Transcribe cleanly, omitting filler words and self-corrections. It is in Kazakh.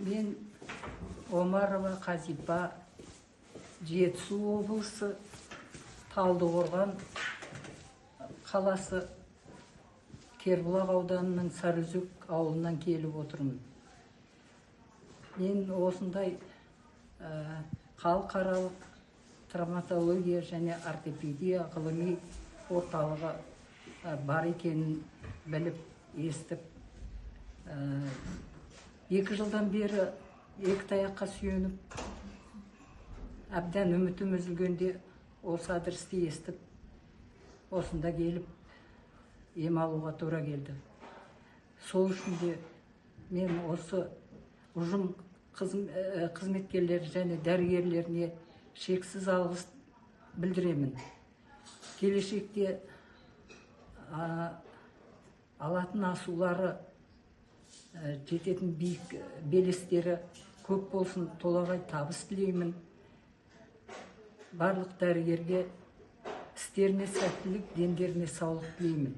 Мен Омарова Қазипа, Жетісу облысы, Талдықорған қаласы, Кербұлақ ауданының Сарыөзек ауылынан келіп отырмын. Мен осындай халықаралық травматология және ортопедия ғылыми орталығы бар екенін біліп, естіп, 2 жылдан бері екі таяққа сүйеніп, әбден үмітім үзілгенде осы адресті естіп, осында келіп ем алуға тура келді. Сол үшін де мен осы ұжым қызметкерлері және дәрігерлеріне шексіз алғыс білдіремін. Келешекте алатын асулары, жететін биік белестері көп болсын, толағай табыс тілеймін. Барлық дәрігерге істеріне сәттілік, дендеріне саулық тілеймін.